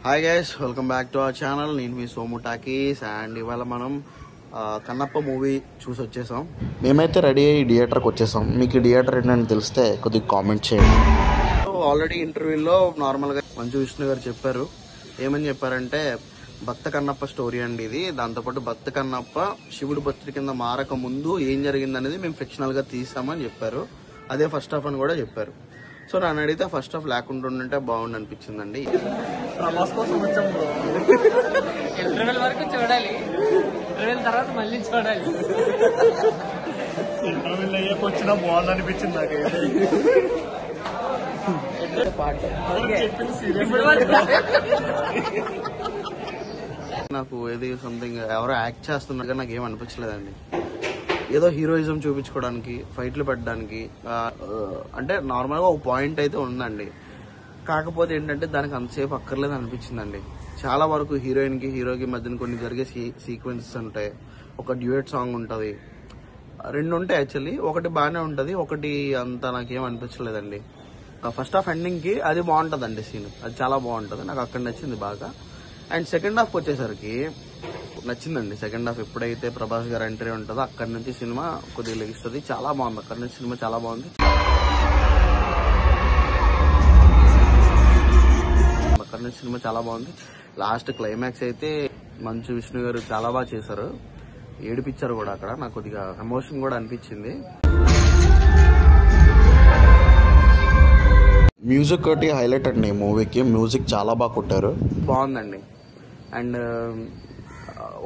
Hi guys, welcome back to our channel. నేను మీ Somu talkies. And ఇవాళ మనం కన్నప్ప మూవీ చూసి వచ్చేసాం. మేమైతే రెడీ అయ్యి థియేటర్కి వచ్చేసాం. మీకు థియేటర్ ఏంటని తెలిస్తే కొద్దిగా కామెంట్ చేయండి. ఆల్రెడీ ఇంటర్వ్యూలో నార్మల్గా మంచు విష్ణు గారు చెప్పారు. ఏమని చెప్పారంటే, భక్త కన్నప్ప స్టోరీ అండి ఇది. దాంతోపాటు భక్త కన్నప్ప శివుడు భక్తుడి కింద మారక ముందు ఏం జరిగిందనేది మేము ఫిక్షనల్గా తీసామని చెప్పారు. అదే ఫస్ట్ హాఫ్ అని కూడా చెప్పారు. సో నన్ను అడిగితే ఫస్ట్ హాఫ్ లేకుండా ఉంటే బాగుండి అనిపించిందండి. ప్రభాస్ కోసం వచ్చాము. ఇంటర్వెల్ వరకు చూడాలి, ఇంటర్వెల్ తర్వాత మళ్ళీ చూడాలి. ఇంటర్వెల్ అయ్యాక వచ్చినా బాగుంది అనిపించింది నాకైతే. నాకు ఏది సంథింగ్ ఎవరో యాక్ట్ చేస్తున్నట్టుగా నాకు ఏం అనిపించలేదండి. ఏదో హీరోయిజం చూపించుకోవడానికి, ఫైట్లు పెట్టడానికి, అంటే నార్మల్గా ఒక పాయింట్ అయితే ఉందండి. కాకపోతే ఏంటంటే దానికి అంతసేపు అక్కర్లేదు అనిపించిందండి. చాలా వరకు హీరోయిన్కి హీరోకి మధ్యన కొన్ని జరిగే సీక్వెన్సెస్ ఉంటాయి. ఒక డ్యూయట్ సాంగ్ ఉంటుంది, రెండు ఉంటాయి యాక్చువల్లీ. ఒకటి బాగానే ఉంటుంది, ఒకటి అంత నాకేం అనిపించలేదండి. ఫస్ట్ హాఫ్ ఎండింగ్కి అది బాగుంటుందండి సీన్, అది చాలా బాగుంటుంది. నాకు అక్కడ నచ్చింది బాగా. అండ్ సెకండ్ హాఫ్కి వచ్చేసరికి నచ్చిందండి. సెకండ్ హాఫ్ ఎప్పుడైతే ప్రభాస్ గారు ఎంట్రీ ఉంటుందో అక్కడి నుంచి సినిమా కొద్దిగా లెగిస్తుంది. చాలా బాగుంది, అక్కడి నుంచి సినిమా చాలా బాగుంది. అక్కడి నుంచి సినిమా చాలా బాగుంది. లాస్ట్ క్లైమాక్స్ అయితే మంచు విష్ణు గారు చాలా బాగా చేశారు, ఏడిపించారు కూడా. అక్కడ నాకు కొద్దిగా ఎమోషన్ కూడా అనిపించింది. మ్యూజిక్ ఒకటి హైలైట్ అండి మూవీకి. మ్యూజిక్ చాలా బాగా కొట్టారు, బాగుందండి. అండ్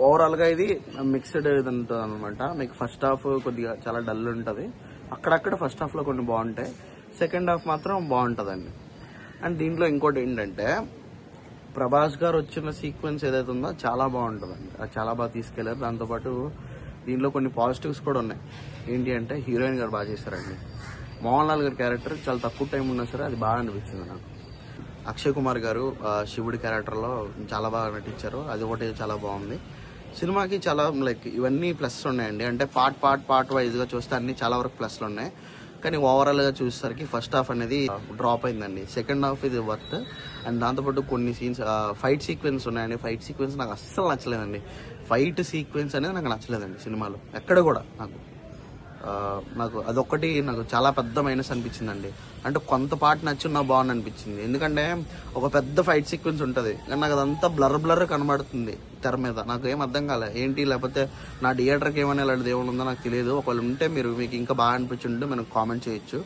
ఓవరాల్గా ఇది మిక్స్డ్ ఇది ఉంటుంది అనమాట. మీకు ఫస్ట్ హాఫ్ కొద్దిగా చాలా డల్ ఉంటుంది, అక్కడక్కడ ఫస్ట్ హాఫ్లో కొన్ని బాగుంటాయి, సెకండ్ హాఫ్ మాత్రం బాగుంటుందండి. అండ్ దీంట్లో ఇంకోటి ఏంటంటే, ప్రభాస్ గారు వచ్చిన సీక్వెన్స్ ఏదైతే ఉందో చాలా బాగుంటుందండి, అది చాలా బాగా తీసుకెళ్లారు. దాంతోపాటు దీంట్లో కొన్ని పాజిటివ్స్ కూడా ఉన్నాయి. ఏంటి అంటే, హీరోయిన్ గారు బాగా చేశారండి. మోహన్ లాల్ గారి క్యారెక్టర్ చాలా తక్కువ టైం ఉన్నా సరే అది బాగా అనిపించింది నాకు. అక్షయ్ కుమార్ గారు శివుడి క్యారెక్టర్లో చాలా బాగా నటించారు, అది ఒకటి చాలా బాగుంది. సినిమాకి చాలా లైక్ ఇవన్నీ ప్లస్ ఉన్నాయండి. అంటే పార్ట్ వైజ్గా చూస్తే అన్ని చాలా వరకు ప్లస్లు ఉన్నాయి. కానీ ఓవరాల్గా చూసేసరికి ఫస్ట్ హాఫ్ అనేది డ్రాప్ అయిందండి. సెకండ్ హాఫ్ ఇది వర్త్. అండ్ దాంతోపాటు కొన్ని సీన్స్, ఫైట్ సీక్వెన్స్ ఉన్నాయండి. ఫైట్ సీక్వెన్స్ నాకు అస్సలు నచ్చలేదండి. ఫైట్ సీక్వెన్స్ అనేది నాకు నచ్చలేదండి సినిమాలో ఎక్కడ కూడా. నాకు అదొక్కటి నాకు చాలా పెద్ద మైనస్ అనిపించిందండి. అంటే కొంత పార్ట్ నచ్చున్నా బాగుంది అనిపించింది. ఎందుకంటే ఒక పెద్ద ఫైట్ సీక్వెన్స్ ఉంటుంది, కానీ నాకు అదంతా బ్లర్ కనబడుతుంది తెర మీద. నాకు ఏం అర్థం కాలే ఏంటి, లేకపోతే నా థియేటర్కి ఏమైనా ఇలాంటి దేవుడు ఉందో నాకు తెలియదు. ఒకవేళ ఉంటే మీకు ఇంకా బాగా అనిపించుంటే మనం కామెంట్ చేయొచ్చు.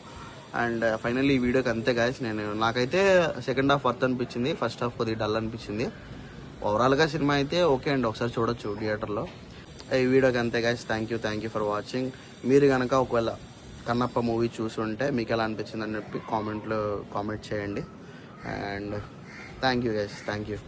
అండ్ ఫైనల్లీ ఈ వీడియోకి అంతే గాయస్. నాకైతే సెకండ్ హాఫ్ వర్త్ అనిపించింది, ఫస్ట్ హాఫ్ కొద్దిగా డల్ అనిపించింది. ఓవరాల్గా సినిమా అయితే ఓకే అండి, ఒకసారి చూడొచ్చు థియేటర్లో. ఈ వీడియోకి అంతే guys. Thank you for watching. మీరు కనుక ఒకవేళ కన్నప్ప మూవీ చూసి ఉంటే మీకు ఎలా అనిపించింది అని చెప్పి కామెంట్ చేయండి. And thank you guys, thank you.